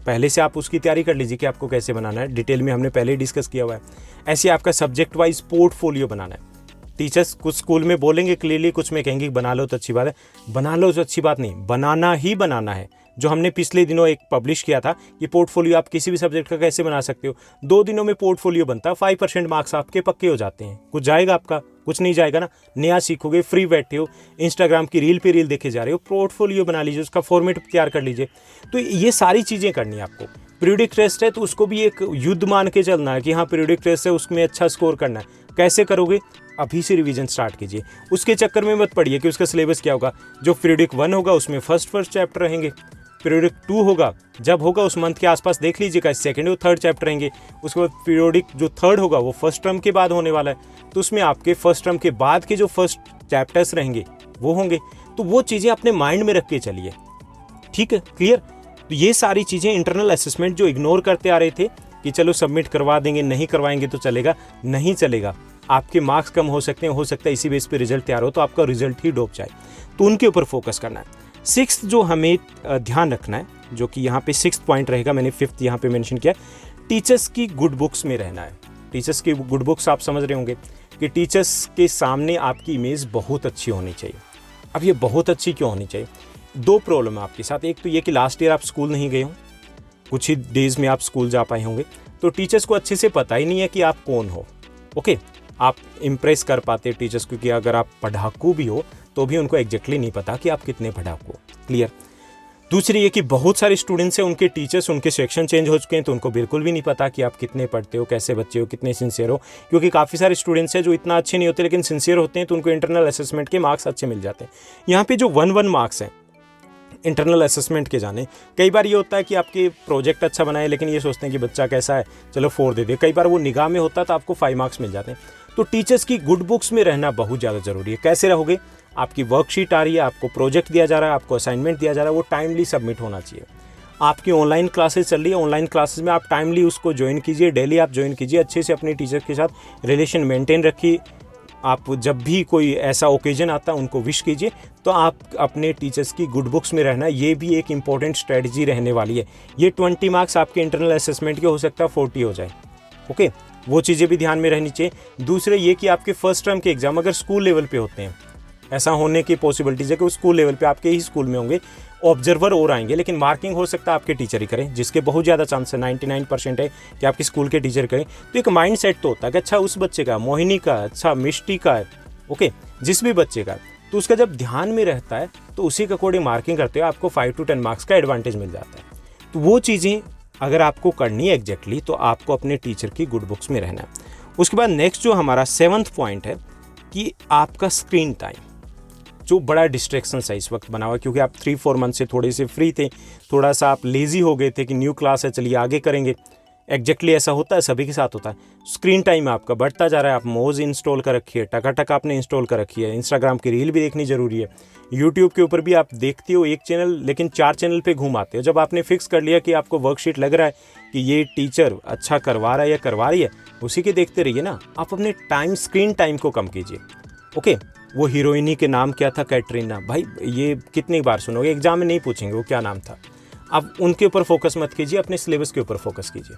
पहले से आप उसकी तैयारी कर लीजिए कि आपको कैसे बनाना है, डिटेल में हमने पहले ही डिस्कस किया हुआ है। ऐसे आपका सब्जेक्ट वाइज पोर्टफोलियो बनाना है। टीचर्स कुछ स्कूल में बोलेंगे क्लियरली, कुछ में कहेंगे बना लो तो अच्छी बात है, बना लो तो अच्छी बात नहीं, बनाना ही बनाना है। जो हमने पिछले दिनों एक पब्लिश किया था कि पोर्टफोलियो आप किसी भी सब्जेक्ट का कैसे बना सकते हो। 2 दिनों में पोर्टफोलियो बनता है, 5% मार्क्स आपके पक्के हो जाते हैं। कुछ जाएगा आपका? कुछ नहीं जाएगा ना। नया सीखोगे, फ्री बैठे हो, इंस्टाग्राम की रील पे रील देखे जा रहे हो, पोर्टफोलियो बना लीजिए, उसका फॉर्मेट तैयार कर लीजिए। तो ये सारी चीज़ें करनी है आपको। पीरियोडिक टेस्ट है तो उसको भी एक युद्ध मान के चलना है कि हाँ पीरियोडिक टेस्ट है, उसमें अच्छा स्कोर करना है। कैसे करोगे? अभी से रिवीजन स्टार्ट कीजिए। उसके चक्कर में मत पड़िए कि उसका सिलेबस क्या होगा। जो पीरियोडिक 1 होगा उसमें फर्स्ट चैप्टर रहेंगे, पीरियोडिक 2 होगा जब होगा उस मंथ के आसपास देख लीजिएगा, सेकंड और थर्ड चैप्टर रहेंगे। उसके बाद पीरियोडिक जो थर्ड होगा वो फर्स्ट टर्म के बाद होने वाला है, तो उसमें आपके फर्स्ट टर्म के बाद के जो फर्स्ट चैप्टर्स रहेंगे वो होंगे। तो वो चीज़ें अपने माइंड में रख के चलिए, ठीक है, क्लियर। तो ये सारी चीज़ें इंटरनल असेसमेंट जो इग्नोर करते आ रहे थे कि चलो सबमिट करवा देंगे, नहीं करवाएंगे तो चलेगा, नहीं चलेगा। आपके मार्क्स कम हो सकते हैं, हो सकता है इसी बेस पे रिजल्ट तैयार हो तो आपका रिजल्ट ही डूब जाए। तो उनके ऊपर फोकस करना है। 6th जो हमें ध्यान रखना है, जो कि यहाँ पे 6th पॉइंट रहेगा, मैंने 5th यहाँ पे मेंशन किया, टीचर्स की गुड बुक्स में रहना है। टीचर्स की गुड बुक्स आप समझ रहे होंगे कि टीचर्स के सामने आपकी इमेज बहुत अच्छी होनी चाहिए। अब ये बहुत अच्छी क्यों होनी चाहिए? 2 प्रॉब्लम है आपके साथ। एक तो ये कि लास्ट ईयर आप स्कूल नहीं गए हो, कुछ ही डेज में आप स्कूल जा पाए होंगे, तो टीचर्स को अच्छे से पता ही नहीं है कि आप कौन हो। ओके, आप इम्प्रेस कर पाते टीचर्स को कि अगर आप पढ़ाकू भी हो तो भी उनको एग्जैक्टली नहीं पता कि आप कितने पढ़ाकू हो। क्लियर। दूसरी ये कि बहुत सारे स्टूडेंट्स हैं, उनके टीचर्स, उनके सेक्शन चेंज हो चुके हैं, तो उनको बिल्कुल भी नहीं पता कि आप कितने पढ़ते हो, कैसे बच्चे हो, कितने सिंसियर हो। क्योंकि काफ़ी सारे स्टूडेंट्स हैं जो इतना अच्छे नहीं होते लेकिन सिंसियर होते हैं, तो उनको इंटरनल असेसमेंट के मार्क्स अच्छे मिल जाते हैं। यहाँ पे जो 1-1 मार्क्स हैं इंटरनल असेसमेंट के जाने, कई बार ये होता है कि आपके प्रोजेक्ट अच्छा बनाए लेकिन ये सोचते हैं कि बच्चा कैसा है, चलो 4 दे दे। कई बार वो निगाह में होता है तो आपको 5 मार्क्स मिल जाते हैं। तो टीचर्स की गुड बुक्स में रहना बहुत ज़्यादा ज़रूरी है। कैसे रहोगे? आपकी वर्कशीट आ रही है, आपको प्रोजेक्ट दिया जा रहा है, आपको असाइनमेंट दिया जा रहा है, वो टाइमली सबमिट होना चाहिए। आपकी ऑनलाइन क्लासेस चल रही है, ऑनलाइन क्लासेस में आप टाइमली उसको ज्वाइन कीजिए, डेली आप ज्वाइन कीजिए, अच्छे से अपने टीचर के साथ रिलेशन मेंटेन रखिए। आप जब भी कोई ऐसा ओकेजन आता है उनको विश कीजिए। तो आप अपने टीचर्स की गुड बुक्स में रहना, ये भी एक इंपॉर्टेंट स्ट्रेटजी रहने वाली है। ये 20 मार्क्स आपके इंटरनल असेसमेंट के हो सकता है 40 हो जाए। ओके, वो चीज़ें भी ध्यान में रहनी चाहिए। दूसरे ये कि आपके फर्स्ट टर्म के एग्जाम अगर स्कूल लेवल पे होते हैं, ऐसा होने की पॉसिबिलिटीज है कि वो स्कूल लेवल पे आपके ही स्कूल में होंगे, ऑब्जर्वर और आएंगे, लेकिन मार्किंग हो सकता है आपके टीचर ही करें, जिसके बहुत ज़्यादा चांस है, 99% है कि आपके स्कूल के टीचर करें। तो एक माइंड सेट तो होता है कि अच्छा उस बच्चे का, मोहिनी का, अच्छा मिष्टी का है, ओके, जिस भी बच्चे का, तो उसका जब ध्यान में रहता है तो उसी के अकॉर्डिंग मार्किंग करते हो, आपको 5 to 10 मार्क्स का एडवांटेज मिल जाता है। तो वो चीज़ें अगर आपको करनी है एग्जैक्टली, तो आपको अपने टीचर की गुड बुक्स में रहना है। उसके बाद नेक्स्ट जो हमारा 7th पॉइंट है कि आपका स्क्रीन टाइम, जो बड़ा डिस्ट्रैक्शन है इस वक्त बना हुआ, क्योंकि आप 3-4 मंथ से थोड़े से फ्री थे, थोड़ा सा आप लेज़ी हो गए थे कि न्यू क्लास है चलिए आगे करेंगे। एग्जैक्टली ऐसा होता है, सभी के साथ होता है। स्क्रीन टाइम आपका बढ़ता जा रहा है। आप मोज इंस्टॉल कर रखी है, टका आपने इंस्टॉल कर रखी है, इंस्टाग्राम की रील भी देखनी ज़रूरी है, यूट्यूब के ऊपर भी आप देखते हो एक चैनल लेकिन 4 चैनल पे घूमाते हो। जब आपने फिक्स कर लिया कि आपको वर्कशीट लग रहा है कि ये टीचर अच्छा करवा रहा है या करवा रही है, उसी के देखते रहिए ना। आप अपने स्क्रीन टाइम को कम कीजिए। ओके, वो हीरोइनी के नाम क्या था, कैटरीना, भाई ये कितनी बार सुनोगे, एग्जाम में नहीं पूछेंगे वो क्या नाम था। आप उनके ऊपर फोकस मत कीजिए, अपने सिलेबस के ऊपर फोकस कीजिए,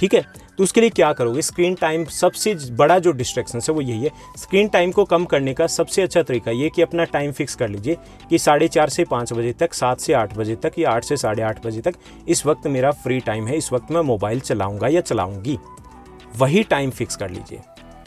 ठीक है। तो उसके लिए क्या करोगे? स्क्रीन टाइम, सबसे बड़ा जो डिस्ट्रैक्शन है वो यही है। स्क्रीन टाइम को कम करने का सबसे अच्छा तरीका ये कि अपना टाइम फिक्स कर लीजिए कि 4:30 से 5 बजे तक, 7 से 8 बजे तक या 8 से 8:30 बजे तक इस वक्त मेरा फ्री टाइम है, इस वक्त मैं मोबाइल चलाऊँगा या चलाऊँगी, वही टाइम फिक्स कर लीजिए।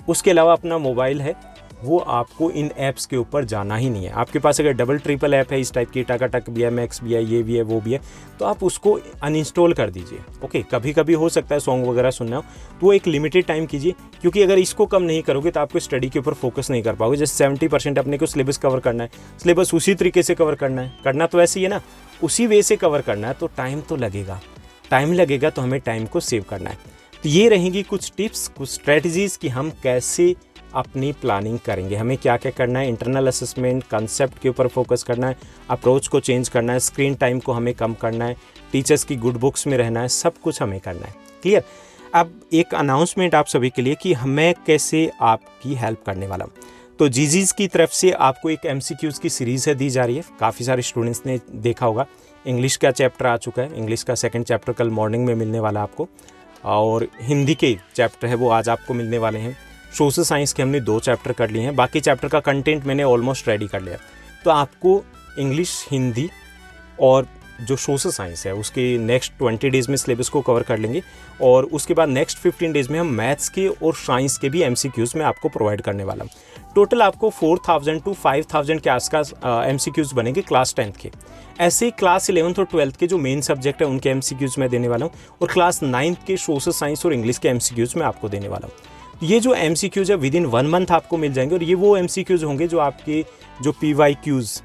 उसके अलावा अपना मोबाइल है वो आपको इन ऐप्स के ऊपर जाना ही नहीं है। आपके पास अगर डबल ट्रिपल ऐप है इस टाइप की, टका भी है, मैक्स भी है, ये भी है, वो भी है, तो आप उसको अनइंस्टॉल कर दीजिए। ओके, कभी कभी हो सकता है सॉन्ग वगैरह सुनना हो तो वो एक लिमिटेड टाइम कीजिए, क्योंकि अगर इसको कम नहीं करोगे तो आपको स्टडी के ऊपर फोकस नहीं कर पाओगे। जैसे 70% अपने को सिलेबस कवर करना है, सिलेबस उसी तरीके से कवर करना है, करना तो ऐसे ही है ना, उसी वे से कवर करना है, तो टाइम तो लगेगा, टाइम लगेगा तो हमें टाइम को सेव करना है। तो ये रहेंगी कुछ टिप्स, कुछ स्ट्रेटजीज़ कि हम कैसे अपनी प्लानिंग करेंगे, हमें क्या क्या करना है। इंटरनल असेसमेंट कंसेप्ट के ऊपर फोकस करना है, अप्रोच को चेंज करना है, स्क्रीन टाइम को हमें कम करना है, टीचर्स की गुड बुक्स में रहना है, सब कुछ हमें करना है। क्लियर। अब एक अनाउंसमेंट आप सभी के लिए कि मैं कैसे आपकी हेल्प करने वाला हूँ। तो जीजीज की तरफ से आपको एक MCQs की सीरीज़ है दी जा रही है, काफ़ी सारे स्टूडेंट्स ने देखा होगा। इंग्लिश का चैप्टर आ चुका है, इंग्लिश का 2nd चैप्टर कल मॉर्निंग में मिलने वाला आपको, और हिंदी के चैप्टर है वो आज आपको मिलने वाले हैं। सोशल साइंस के हमने 2 चैप्टर कर लिए हैं, बाकी चैप्टर का कंटेंट मैंने ऑलमोस्ट रेडी कर लिया। तो आपको इंग्लिश, हिंदी और जो सोशल साइंस है उसके नेक्स्ट 20 डेज़ में सिलेबस को कवर कर लेंगे और उसके बाद नेक्स्ट 15 डेज़ में हम मैथ्स के और साइंस के भी MCQs में आपको प्रोवाइड करने वाला हूँ। टोटल आपको 4000 to 5000 के आसपास MCQs बनेंगे क्लास 10th के। ऐसे ही क्लास 11th और 12th के जो मेन सब्जेक्ट है उनके MCQs मैं देने वाला हूँ और क्लास 9th के सोशल साइंस और इंग्लिश के MCQs मैं आपको देने वाला हूँ। ये जो MCQs है विद इन 1 मंथ आपको मिल जाएंगे और ये वो MCQs होंगे जो आपके जो PYQs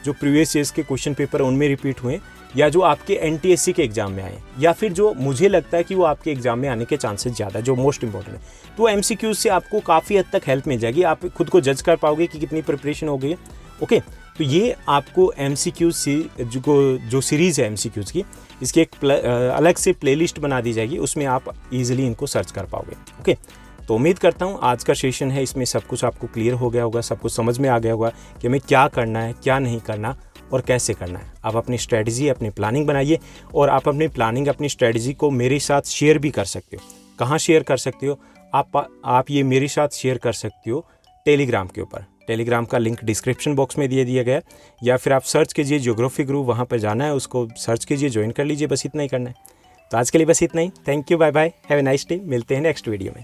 जो प्रीवियस ईयर्स के क्वेश्चन पेपर उनमें रिपीट हुए या जो आपके NTSC के एग्जाम में आए या फिर जो मुझे लगता है कि वो आपके एग्जाम में आने के चांसेस ज़्यादा है, जो मोस्ट इंपॉर्टेंट है। तो MCQs से आपको काफ़ी हद तक हेल्प मिल जाएगी, आप खुद को जज कर पाओगे कि कितनी प्रिपरेशन हो गई है। ओके, तो ये आपको MCQs से जो सीरीज़ है MCQs की, इसकी एक अलग से प्लेलिस्ट बना दी जाएगी, उसमें आप ईजिली इनको सर्च कर पाओगे। ओके, तो उम्मीद करता हूँ आज का सेशन है इसमें सब कुछ आपको क्लियर हो गया होगा, सब कुछ समझ में आ गया होगा कि हमें क्या करना है, क्या नहीं करना और कैसे करना है। आप अपनी स्ट्रेटजी, अपनी प्लानिंग बनाइए और आप अपनी प्लानिंग, अपनी स्ट्रेटजी को मेरे साथ शेयर भी कर सकते हो। कहाँ शेयर कर सकते हो आप ये मेरे साथ शेयर कर सकते हो टेलीग्राम के ऊपर। टेलीग्राम का लिंक डिस्क्रिप्शन बॉक्स में दे दिया गया है, या फिर आप सर्च कीजिए ज्योग्राफी ग्रुप, वहाँ पर जाना है, उसको सर्च कीजिए, ज्वाइन कर लीजिए, बस इतना ही करना है। तो आज के लिए बस इतना ही। Thank you, bye bye, have a nice day. मिलते हैं नेक्स्ट वीडियो में।